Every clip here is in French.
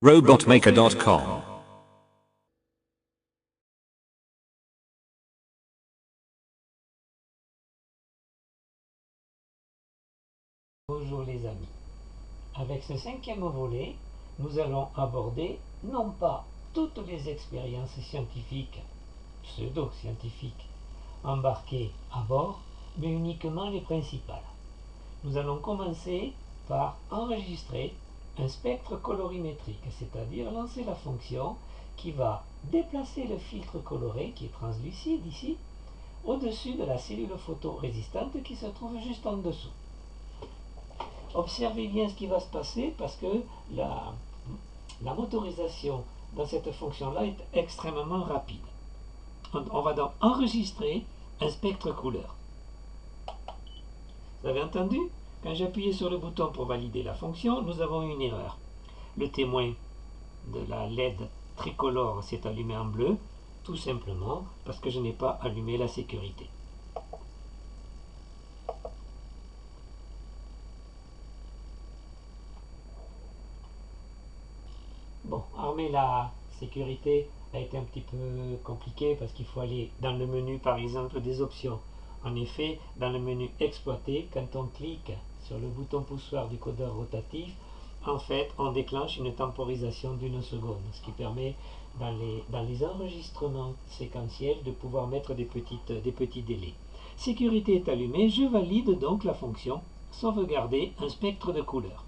Robotmaker.com. Bonjour les amis. Avec ce cinquième volet, nous allons aborder non pas toutes les expériences scientifiques, pseudo-scientifiques, embarquées à bord, mais uniquement les principales. Nous allons commencer par enregistrer un spectre colorimétrique, c'est-à-dire lancer la fonction qui va déplacer le filtre coloré, qui est translucide ici, au-dessus de la cellule photorésistante qui se trouve juste en dessous. Observez bien ce qui va se passer parce que la motorisation dans cette fonction-là est extrêmement rapide. On va donc enregistrer un spectre couleur. Vous avez entendu? Quand j'ai appuyé sur le bouton pour valider la fonction, nous avons une erreur. Le témoin de la LED tricolore s'est allumé en bleu, tout simplement parce que je n'ai pas allumé la sécurité. Bon, armer la sécurité a été un petit peu compliqué parce qu'il faut aller dans le menu par exemple des options. En effet, dans le menu exploiter, quand on clique sur le bouton poussoir du codeur rotatif, en fait, on déclenche une temporisation d'1 seconde, ce qui permet dans les enregistrements séquentiels de pouvoir mettre des petits délais. Sécurité est allumée, je valide donc la fonction sauvegarder un spectre de couleur.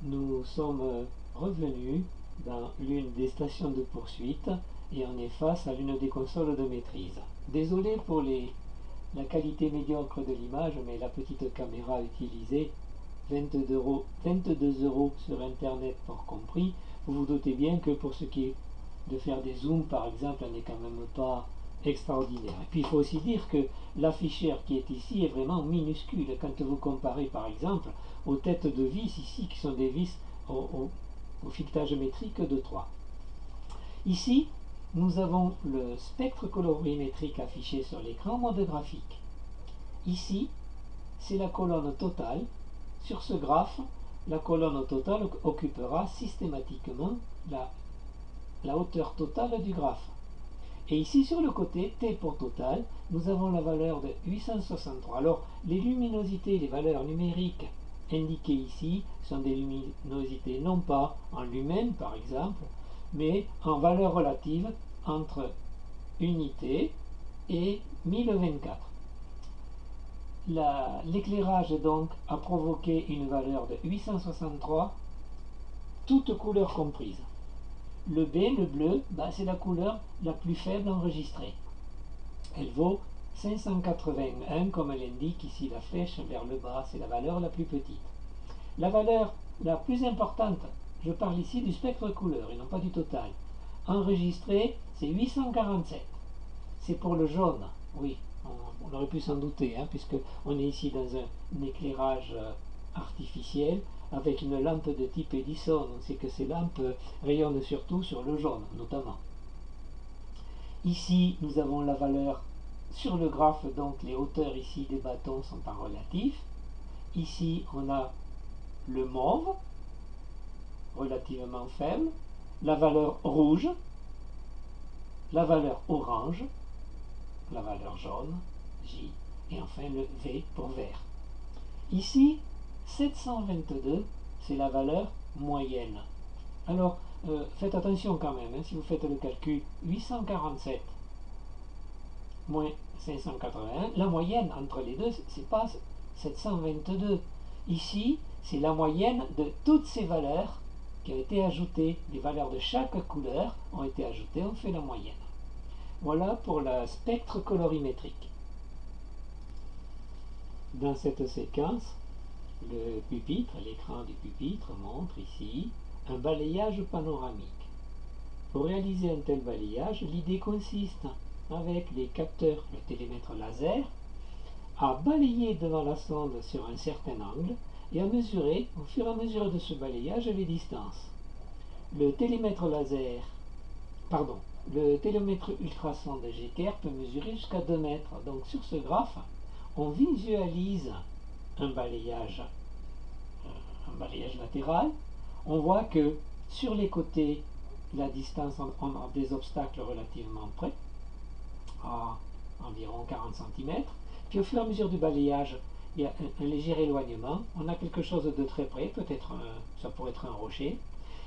Nous sommes revenus dans l'une des stations de poursuite et on est face à l'une des consoles de maîtrise. Désolé pour la qualité médiocre de l'image, mais la petite caméra utilisée, 22 € sur internet pour compris, vous vous doutez bien que pour ce qui est de faire des zooms par exemple, elle n'est quand même pas extraordinaire. Et puis il faut aussi dire que l'afficheur qui est ici est vraiment minuscule quand vous comparez par exemple aux têtes de vis ici qui sont des vis au filetage métrique de 3. Ici, nous avons le spectre colorimétrique affiché sur l'écran en mode graphique. Ici, c'est la colonne totale. Sur ce graphe, la colonne totale occupera systématiquement la hauteur totale du graphe. Et ici sur le côté, T pour total, nous avons la valeur de 863. Alors les luminosités, les valeurs numériques indiquées ici sont des luminosités non pas en lumen par exemple, mais en valeur relative entre unité et 1024. L'éclairage donc a provoqué une valeur de 863, toutes couleurs comprises. Le B, le bleu, c'est la couleur la plus faible enregistrée. Elle vaut 581, comme l'indique ici la flèche vers le bas, c'est la valeur la plus petite. La valeur la plus importante, je parle ici du spectre couleur et non pas du total, enregistré, c'est 847. C'est pour le jaune, oui, on aurait pu s'en douter, puisqu'on est ici dans un éclairage artificiel avec une lampe de type Edison. On sait que ces lampes rayonnent surtout sur le jaune, notamment. Ici, nous avons la valeur sur le graphe, donc les hauteurs ici des bâtons sont en relatif. Ici, on a le mauve, relativement faible, la valeur rouge, la valeur orange, la valeur jaune, J, et enfin le V pour vert. Ici, 722, c'est la valeur moyenne. Alors, faites attention quand même, si vous faites le calcul, 847 moins 581, la moyenne entre les deux, c'est pas 722. Ici, c'est la moyenne de toutes ces valeurs qui ont été ajoutées. Les valeurs de chaque couleur ont été ajoutées, on fait la moyenne. Voilà pour le spectre colorimétrique. Dans cette séquence, le pupitre, l'écran du pupitre montre ici un balayage panoramique. Pour réaliser un tel balayage, l'idée consiste, avec les capteurs, le télémètre laser, à balayer devant la sonde sur un certain angle et à mesurer, au fur et à mesure de ce balayage, les distances. Le télémètre laser pardon, le télomètre ultrason de Gecker peut mesurer jusqu'à 2 mètres. Donc sur ce graphe, on visualise un balayage latéral. On voit que sur les côtés, la distance, on a des obstacles relativement près, à environ 40 cm. Puis au fur et à mesure du balayage, il y a un léger éloignement. On a quelque chose de très près, peut-être ça pourrait être un rocher.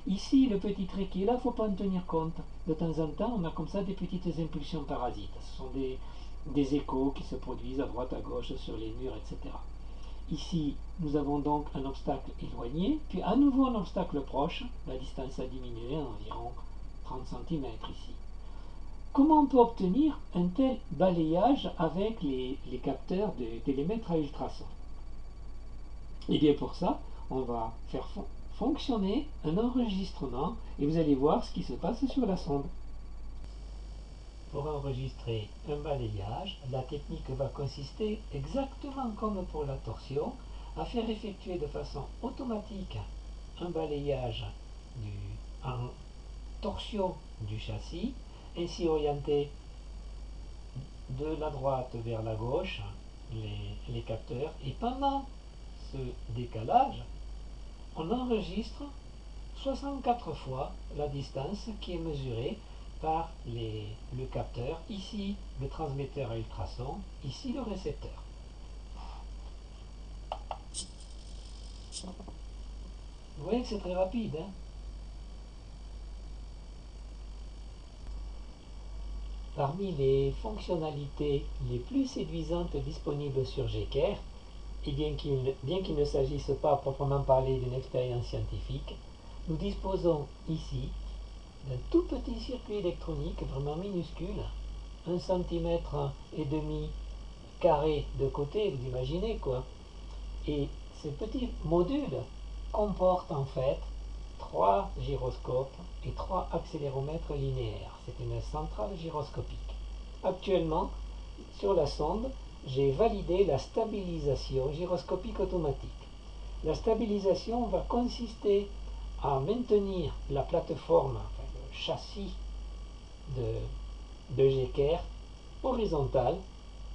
Ici, le petit trait qui est là, il ne faut pas en tenir compte. De temps en temps, on a comme ça des petites impulsions parasites. Ce sont des échos qui se produisent à droite, à gauche, sur les murs, etc. Ici, nous avons donc un obstacle éloigné, puis à nouveau un obstacle proche. La distance a diminué à environ 30 cm ici. Comment on peut obtenir un tel balayage avec les capteurs de télémètre à ultrasons? Et bien pour ça, on va faire fonctionner un enregistrement et vous allez voir ce qui se passe sur la sonde. Pour enregistrer un balayage, la technique va consister, exactement comme pour la torsion, à faire effectuer de façon automatique un balayage en torsion du châssis, ainsi orienté de la droite vers la gauche les capteurs, et pendant ce décalage, on enregistre 64 fois la distance qui est mesurée par le capteur, ici le transmetteur à ultrasons, ici le récepteur. Vous voyez que c'est très rapide, hein? Parmi les fonctionnalités les plus séduisantes disponibles sur Gecker, et bien qu'il ne s'agisse pas à proprement parler d'une expérience scientifique, nous disposons ici d'un tout petit circuit électronique vraiment minuscule, 1,5 cm carré de côté, vous imaginez quoi. Et ce petit module comporte en fait 3 gyroscopes et 3 accéléromètres linéaires. C'est une centrale gyroscopique. Actuellement, sur la sonde, j'ai validé la stabilisation gyroscopique automatique. La stabilisation va consister à maintenir la plateforme, enfin le châssis de Gecker horizontale,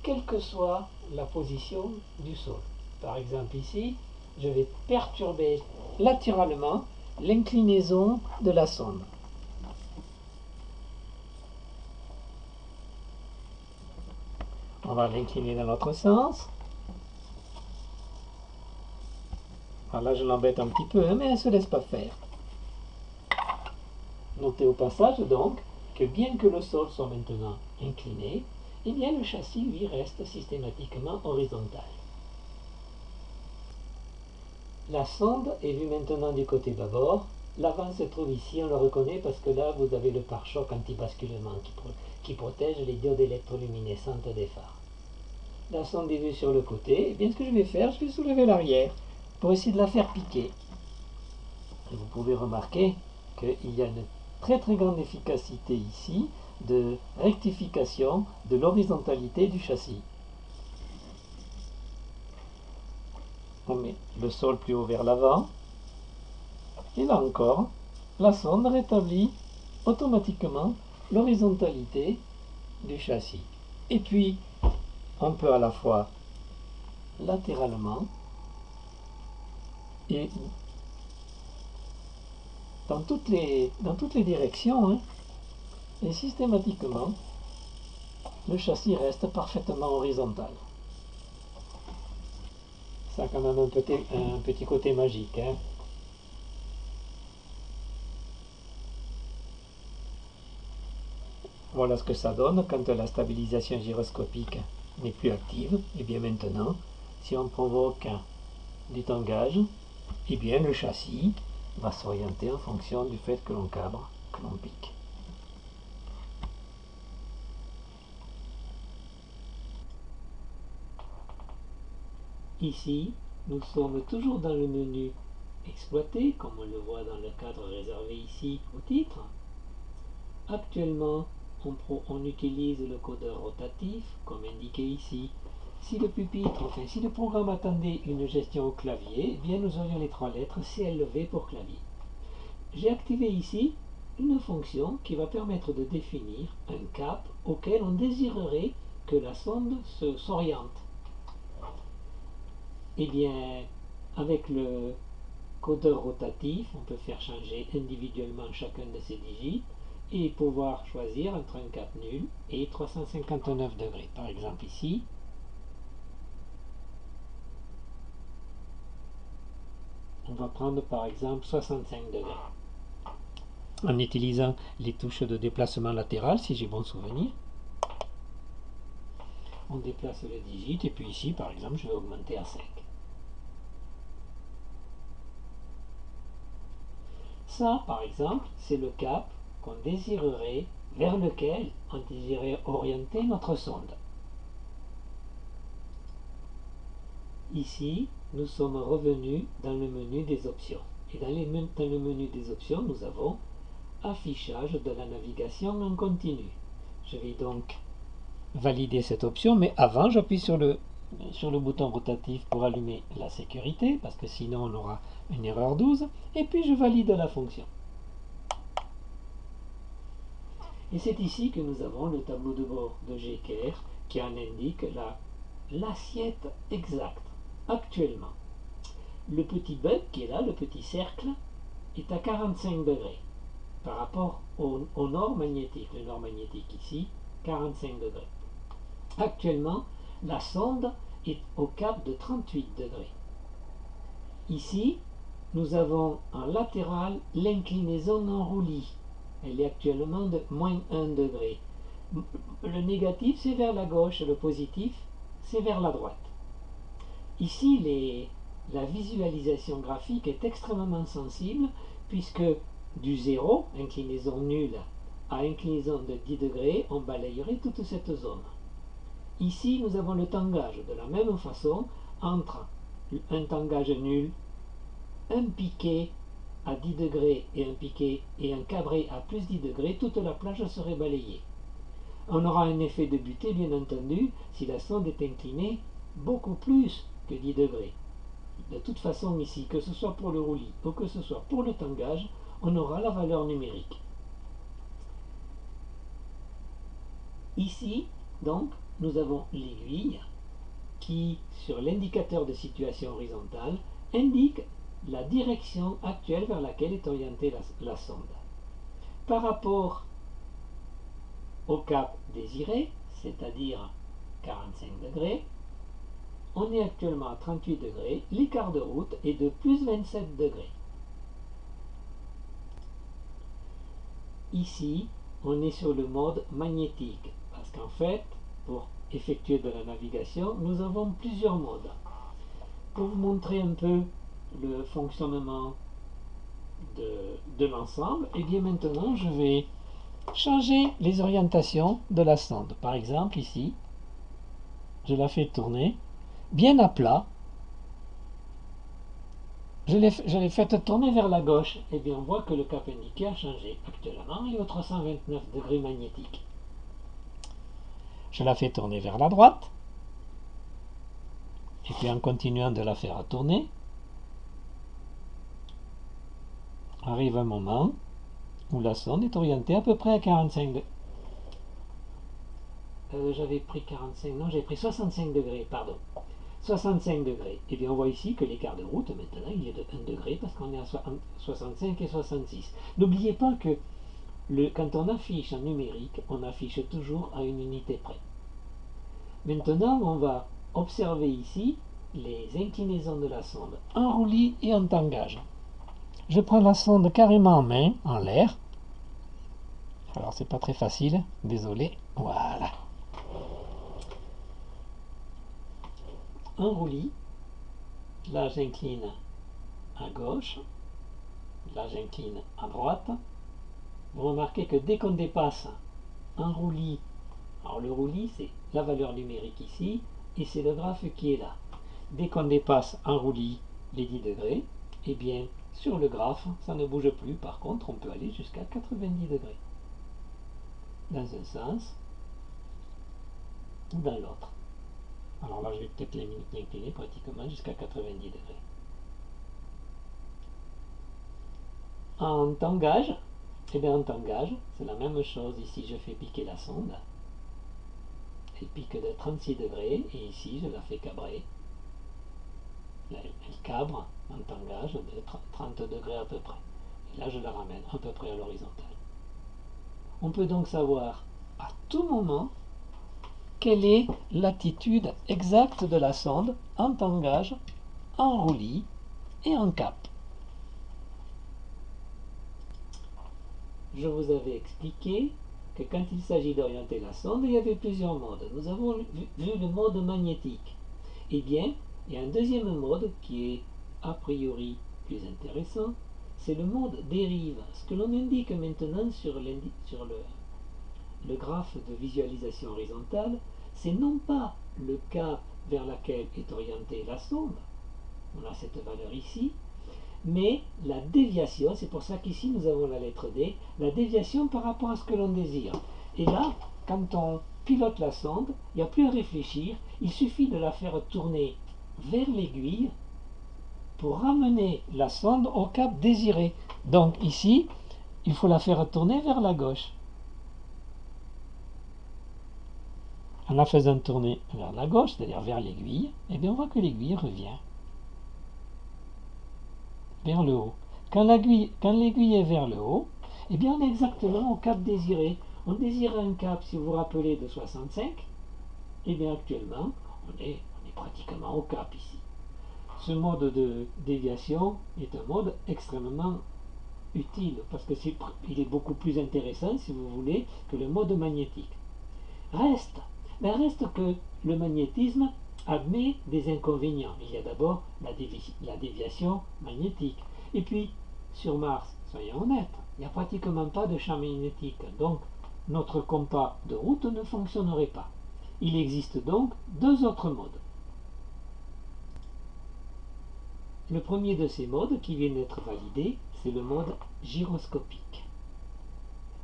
quelle que soit la position du sol. Par exemple ici, je vais perturber latéralement l'inclinaison de la sonde. On va l'incliner dans l'autre sens. Alors là, je l'embête un petit peu, mais elle ne se laisse pas faire. Notez au passage donc que bien que le sol soit maintenant incliné, eh bien le châssis lui reste systématiquement horizontal. La sonde est vue maintenant du côté bâbord. L'avant se trouve ici, on le reconnaît parce que là vous avez le pare-choc anti-basculement qui protège les diodes électroluminescentes des phares. La sonde est vue sur le côté, et bien ce que je vais faire, je vais soulever l'arrière pour essayer de la faire piquer. Et vous pouvez remarquer qu'il y a une très très grande efficacité ici de rectification de l'horizontalité du châssis. On met le sol plus haut vers l'avant, et là encore, la sonde rétablit automatiquement l'horizontalité du châssis. Et puis, on peut à la fois latéralement et dans toutes les directions, hein, et systématiquement, le châssis reste parfaitement horizontal. Ça a quand même un petit côté magique, hein. Voilà ce que ça donne quand la stabilisation gyroscopique n'est plus active. Et bien maintenant, si on provoque du tangage, et bien le châssis va s'orienter en fonction du fait que l'on cabre, que l'on pique. Ici, nous sommes toujours dans le menu exploiter, comme on le voit dans le cadre réservé ici au titre. Actuellement, on utilise le codeur rotatif, comme indiqué ici. Si le pupitre, enfin si le programme attendait une gestion au clavier, eh bien nous aurions les 3 lettres CLV pour clavier. J'ai activé ici une fonction qui va permettre de définir un cap auquel on désirerait que la sonde s'oriente. Eh bien, avec le codeur rotatif, on peut faire changer individuellement chacun de ces digits et pouvoir choisir entre un cap nul et 359 degrés. Par exemple ici, on va prendre par exemple 65 degrés. En utilisant les touches de déplacement latéral, si j'ai bon souvenir, on déplace le digit et puis ici par exemple je vais augmenter à 5. Ça par exemple c'est le cap qu'on désirerait, vers lequel on désirerait orienter notre sonde. Ici nous sommes revenus dans le menu des options et dans le menu des options nous avons affichage de la navigation en continu. Je vais donc valider cette option, mais avant j'appuie sur le bouton rotatif pour allumer la sécurité, parce que sinon on aura une erreur 12, et puis je valide la fonction. Et c'est ici que nous avons le tableau de bord de GKR qui en indique l'assiette exacte. Actuellement, le petit bug qui est là, le petit cercle, est à 45 degrés par rapport au nord magnétique. Le nord magnétique ici, 45 degrés. Actuellement, la sonde est au cap de 38 degrés. Ici, nous avons en latéral l'inclinaison en roulis. Elle est actuellement de moins 1 degré. Le négatif, c'est vers la gauche, le positif, c'est vers la droite. Ici, la visualisation graphique est extrêmement sensible puisque du 0, inclinaison nulle, à inclinaison de 10 degrés, on balayerait toute cette zone. Ici, nous avons le tangage de la même façon entre un tangage nul, un piqué à 10 degrés et un piqué et un cabré à plus 10 degrés, toute la plage serait balayée. On aura un effet de butée, bien entendu, si la sonde est inclinée beaucoup plus que 10 degrés. De toute façon, ici, que ce soit pour le roulis ou que ce soit pour le tangage, on aura la valeur numérique. Ici, donc, nous avons l'aiguille qui, sur l'indicateur de situation horizontale, indique la direction actuelle vers laquelle est orientée la sonde. Par rapport au cap désiré, c'est-à-dire 45 degrés, on est actuellement à 38 degrés, l'écart de route est de plus 27 degrés. Ici, on est sur le mode magnétique, parce qu'en fait, pour effectuer de la navigation, nous avons plusieurs modes. Pour vous montrer un peu le fonctionnement de l'ensemble, et bien maintenant je vais changer les orientations de la sonde. Par exemple ici, je la fais tourner bien à plat. Je l'ai faite tourner vers la gauche, et bien on voit que le cap indiqué a changé. Actuellement, il est au 329 degrés magnétique. Je la fais tourner vers la droite, et puis en continuant de la faire tourner, arrive un moment où la sonde est orientée à peu près à 45 degrés. J'avais pris 45, non, j'ai pris 65 degrés, pardon. 65 degrés. Et bien on voit ici que l'écart de route, maintenant, il est de 1 degré parce qu'on est à 65 et 66. N'oubliez pas que quand on affiche en numérique, on affiche toujours à une unité près. Maintenant, on va observer ici les inclinaisons de la sonde en roulis et en tangage. Je prends la sonde carrément en main, en l'air. Alors c'est pas très facile, désolé. Voilà. En roulis, là j'incline à gauche, là j'incline à droite. Vous remarquez que dès qu'on dépasse un roulis, alors le roulis c'est la valeur numérique ici, et c'est le graphe qui est là. Dès qu'on dépasse un roulis les 10 degrés, et bien sur le graphe ça ne bouge plus. Par contre on peut aller jusqu'à 90 degrés dans un sens ou dans l'autre. Alors là je vais peut-être l'incliner pratiquement jusqu'à 90 degrés. En tangage, Et bien en tangage, c'est la même chose. Ici, je fais piquer la sonde. Elle pique de 36 degrés et ici, je la fais cabrer. Elle cabre en tangage de 30 degrés à peu près. Et là, je la ramène à peu près à l'horizontale. On peut donc savoir à tout moment quelle est l'attitude exacte de la sonde en tangage, en roulis et en cap. Je vous avais expliqué que quand il s'agit d'orienter la sonde, il y avait plusieurs modes. Nous avons vu le mode magnétique. Eh bien, il y a un deuxième mode qui est a priori plus intéressant, c'est le mode dérive. Ce que l'on indique maintenant sur le graphe de visualisation horizontale, c'est non pas le cap vers lequel est orientée la sonde, on a cette valeur ici, mais la déviation, c'est pour ça qu'ici nous avons la lettre D, la déviation par rapport à ce que l'on désire. Et là, quand on pilote la sonde, il n'y a plus à réfléchir, il suffit de la faire tourner vers l'aiguille pour ramener la sonde au cap désiré. Donc ici, il faut la faire tourner vers la gauche. En la faisant tourner vers la gauche, c'est-à-dire vers l'aiguille, et bien on voit que l'aiguille revient vers le haut. Quand l'aiguille est vers le haut, eh bien on est exactement au cap désiré. On désirait un cap, si vous vous rappelez, de 65, et bien actuellement, on est pratiquement au cap ici. Ce mode de déviation est un mode extrêmement utile, parce que il est beaucoup plus intéressant, si vous voulez, que le mode magnétique. Reste que le magnétisme admet des inconvénients. Il y a d'abord la déviation magnétique. Et puis, sur Mars, soyons honnêtes, il n'y a pratiquement pas de champ magnétique. Donc, notre compas de route ne fonctionnerait pas. Il existe donc deux autres modes. Le premier de ces modes qui vient d'être validé, c'est le mode gyroscopique.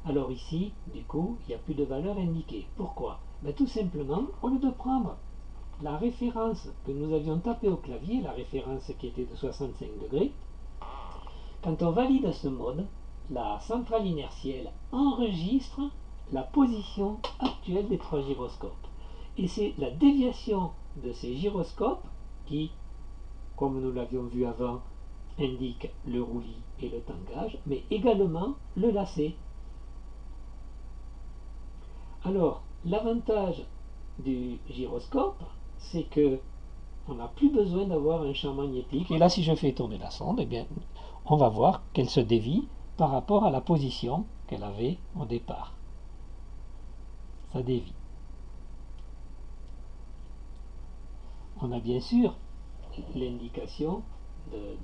Alors ici, du coup, il n'y a plus de valeur indiquée. Pourquoi? Tout simplement, au lieu de prendre la référence que nous avions tapée au clavier, la référence qui était de 65 degrés, quand on valide ce mode, la centrale inertielle enregistre la position actuelle des trois gyroscopes. Et c'est la déviation de ces gyroscopes qui, comme nous l'avions vu avant, indique le roulis et le tangage, mais également le lacet. Alors, l'avantage du gyroscope, c'est que on n'a plus besoin d'avoir un champ magnétique. Et là, si je fais tourner la sonde, eh bien, on va voir qu'elle se dévie par rapport à la position qu'elle avait au départ. Ça dévie. On a bien sûr l'indication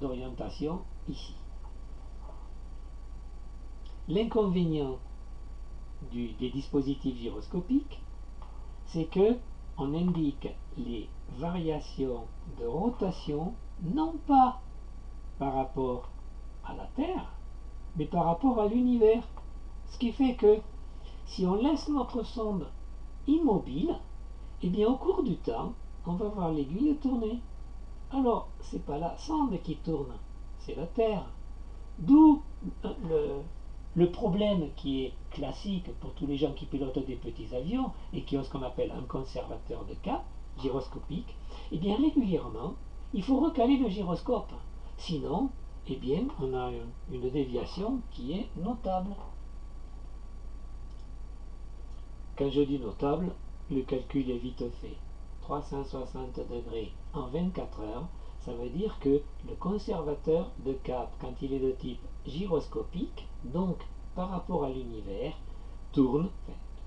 d'orientation ici. L'inconvénient des dispositifs gyroscopiques, c'est que on indique les variations de rotation non pas par rapport à la Terre, mais par rapport à l'univers. Ce qui fait que si on laisse notre sonde immobile, eh bien au cours du temps, on va voir l'aiguille tourner. Alors, c'est pas la sonde qui tourne, c'est la Terre. D'où le problème qui est classique pour tous les gens qui pilotent des petits avions et qui ont ce qu'on appelle un conservateur de cap gyroscopique, eh bien régulièrement, il faut recaler le gyroscope. Sinon, eh bien, on a une déviation qui est notable. Quand je dis notable, le calcul est vite fait. 360 degrés en 24 heures, ça veut dire que le conservateur de cap, quand il est de type gyroscopique, donc par rapport à l'univers, tourne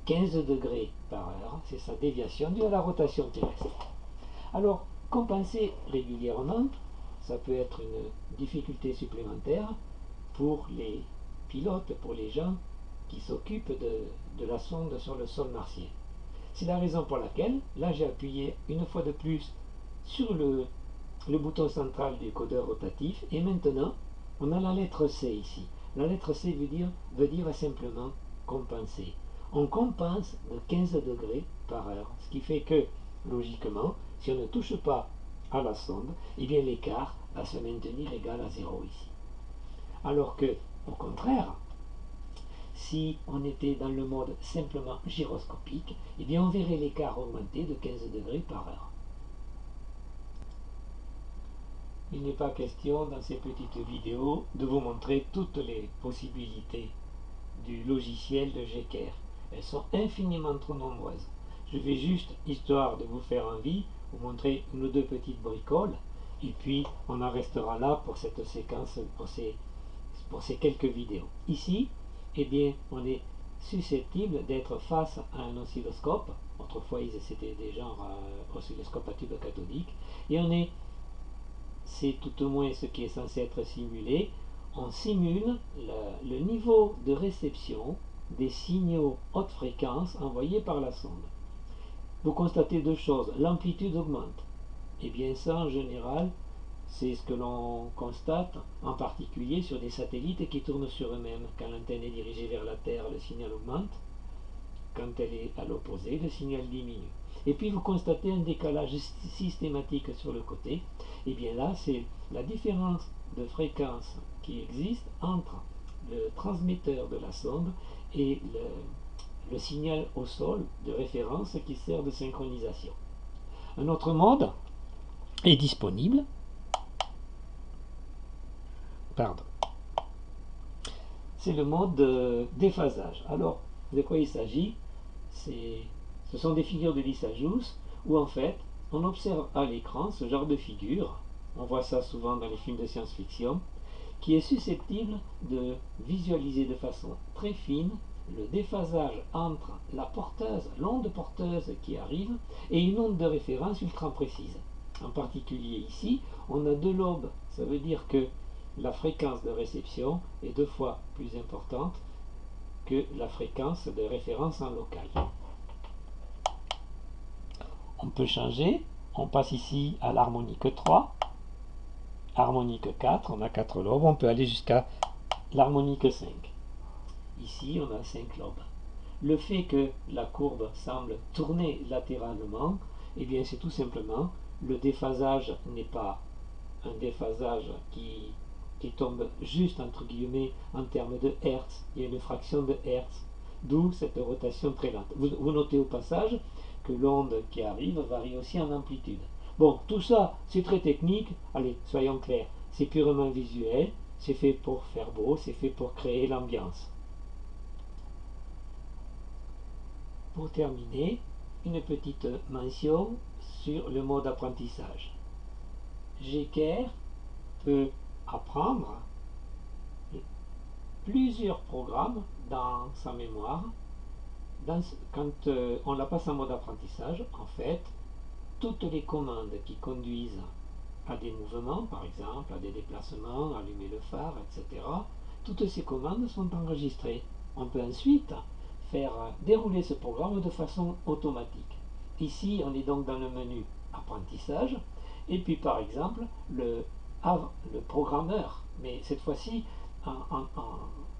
15 degrés par heure, c'est sa déviation due à la rotation terrestre. Alors, compenser régulièrement, ça peut être une difficulté supplémentaire pour les pilotes, pour les gens qui s'occupent de la sonde sur le sol martien. C'est la raison pour laquelle, là j'ai appuyé une fois de plus sur le bouton central du codeur rotatif, et maintenant on a la lettre C ici. La lettre C veut dire simplement compenser. On compense de 15 degrés par heure, ce qui fait que, logiquement, si on ne touche pas à la sonde, eh bien l'écart va se maintenir égal à 0 ici. Alors que, au contraire, Si on était dans le mode simplement gyroscopique, eh bien on verrait l'écart augmenter de 15 degrés par heure. Il n'est pas question dans ces petites vidéos de vous montrer toutes les possibilités du logiciel de Gecker. Elles sont infiniment trop nombreuses. Je vais juste, histoire de vous faire envie, vous montrer une ou deux petites bricoles, et puis on en restera là pour cette séquence, pour ces quelques vidéos. Ici, eh bien, on est susceptible d'être face à un oscilloscope. Autrefois, c'était des genres oscilloscopes à tube cathodique, et c'est tout au moins ce qui est censé être simulé. On simule le niveau de réception des signaux haute fréquence envoyés par la sonde. Vous constatez deux choses. L'amplitude augmente. Et bien ça, en général, c'est ce que l'on constate, en particulier sur des satellites qui tournent sur eux-mêmes. Quand l'antenne est dirigée vers la Terre, le signal augmente. Quand elle est à l'opposé, le signal diminue. Et puis vous constatez un décalage systématique sur le côté. Et bien là, c'est la différence de fréquence qui existe entre le transmetteur de la sonde et le signal au sol de référence qui sert de synchronisation. Un autre mode est disponible. C'est le mode de déphasage. Alors, de quoi il s'agit? Ce sont des figures de Lissajous où en fait on observe à l'écran ce genre de figure, on voit ça souvent dans les films de science-fiction, qui est susceptible de visualiser de façon très fine le déphasage entre la porteuse, l'onde porteuse qui arrive, et une onde de référence ultra précise. En particulier ici, on a deux lobes, ça veut dire que la fréquence de réception est 2 fois plus importante que la fréquence de référence en local. On peut changer, on passe ici à l'harmonique 3, harmonique 4, on a 4 lobes, on peut aller jusqu'à l'harmonique 5. Ici, on a 5 lobes. Le fait que la courbe semble tourner latéralement, eh bien c'est tout simplement le déphasage n'est pas un déphasage qui tombe juste entre guillemets en termes de Hertz, il y a une fraction de Hertz, d'où cette rotation très lente. Vous notez au passage que l'onde qui arrive varie aussi en amplitude. Bon, tout ça c'est très technique, allez, soyons clairs, c'est purement visuel, c'est fait pour faire beau, c'est fait pour créer l'ambiance. Pour terminer, une petite mention sur le mode apprentissage. Gecker peut apprendre plusieurs programmes dans sa mémoire. Quand on la passe en mode apprentissage, en fait, toutes les commandes qui conduisent à des mouvements, par exemple, à des déplacements, allumer le phare, etc., toutes ces commandes sont enregistrées. On peut ensuite faire dérouler ce programme de façon automatique. Ici, on est donc dans le menu apprentissage, et puis par exemple, le programmeur, mais cette fois-ci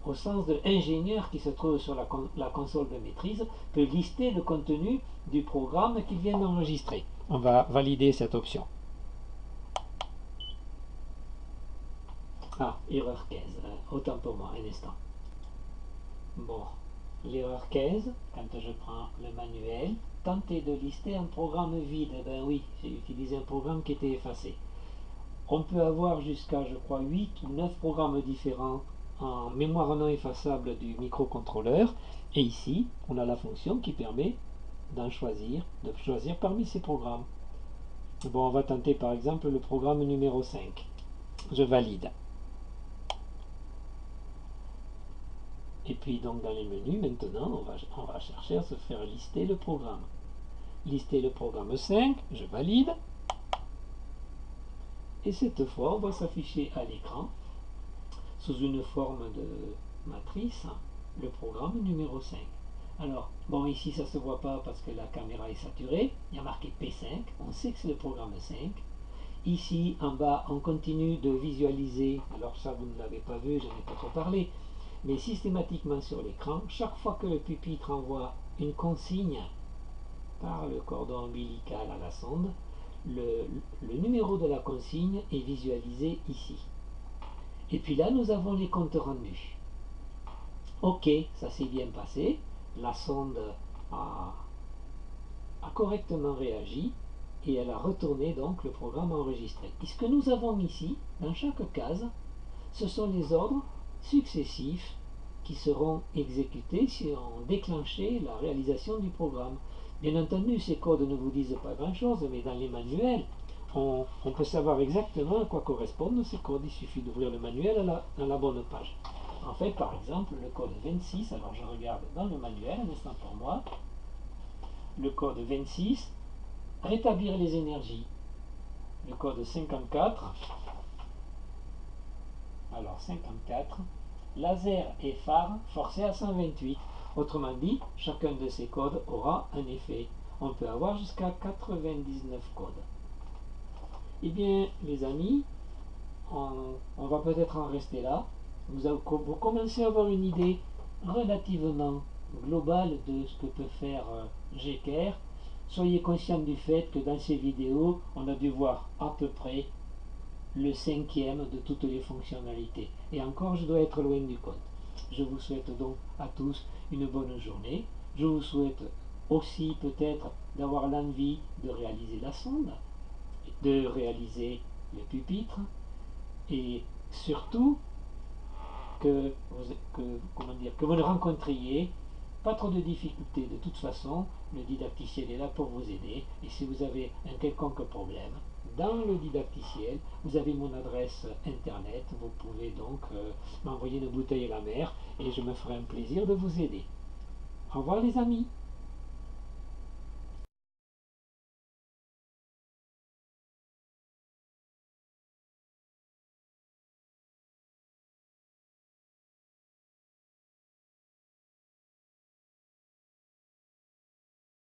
au sens de l'ingénieur qui se trouve sur la console de maîtrise, peut lister le contenu du programme qu'il vient d'enregistrer. On va valider cette option. Ah, erreur 15, autant pour moi, un instant. Bon, l'erreur 15, quand je prends le manuel, tenter de lister un programme vide. Eh bien oui, j'ai utilisé un programme qui était effacé. On peut avoir jusqu'à, je crois, 8 ou 9 programmes différents en mémoire non effaçable du microcontrôleur. Et ici, on a la fonction qui permet de choisir parmi ces programmes. Bon, on va tenter par exemple le programme numéro 5. Je valide. Et puis donc dans les menus, maintenant, on va chercher à se faire lister le programme. Lister le programme 5, je valide. Et cette fois, on va s'afficher à l'écran, sous une forme de matrice, le programme numéro 5. Alors, bon, ici, ça ne se voit pas parce que la caméra est saturée. Il y a marqué P5, on sait que c'est le programme 5. Ici, en bas, on continue de visualiser, alors ça, vous ne l'avez pas vu, je n'ai pas trop parlé, mais systématiquement sur l'écran, chaque fois que le pupitre envoie une consigne par le cordon ombilical à la sonde, le numéro de la consigne est visualisé ici. Et puis là, nous avons les comptes rendus. Ok, ça s'est bien passé, la sonde a correctement réagi et elle a retourné donc le programme enregistré. Et ce que nous avons ici, dans chaque case, ce sont les ordres successifs qui seront exécutés si on déclenchait la réalisation du programme. Bien entendu, ces codes ne vous disent pas grand-chose, mais dans les manuels, on peut savoir exactement à quoi correspondent ces codes. Il suffit d'ouvrir le manuel à la bonne page. En fait, par exemple, le code 26, alors je regarde dans le manuel, un instant pour moi, le code 26, rétablir les énergies. Le code 54, alors 54, laser et phare forcé à 128. Autrement dit, chacun de ces codes aura un effet. On peut avoir jusqu'à 99 codes. Eh bien, les amis, on va peut-être en rester là. Vous commencez à avoir une idée relativement globale de ce que peut faire GKR. Soyez conscient du fait que dans ces vidéos, on a dû voir à peu près le cinquième de toutes les fonctionnalités. Et encore, je dois être loin du compte. Je vous souhaite donc à tous une bonne journée. Je vous souhaite aussi peut-être d'avoir l'envie de réaliser la sonde, de réaliser le pupitre, et surtout que vous ne rencontriez pas trop de difficultés. De toute façon, le didacticiel est là pour vous aider. Et si vous avez un quelconque problème, dans le didacticiel, vous avez mon adresse internet. Vous pouvez donc m'envoyer une bouteille à la mer et je me ferai un plaisir de vous aider. Au revoir les amis.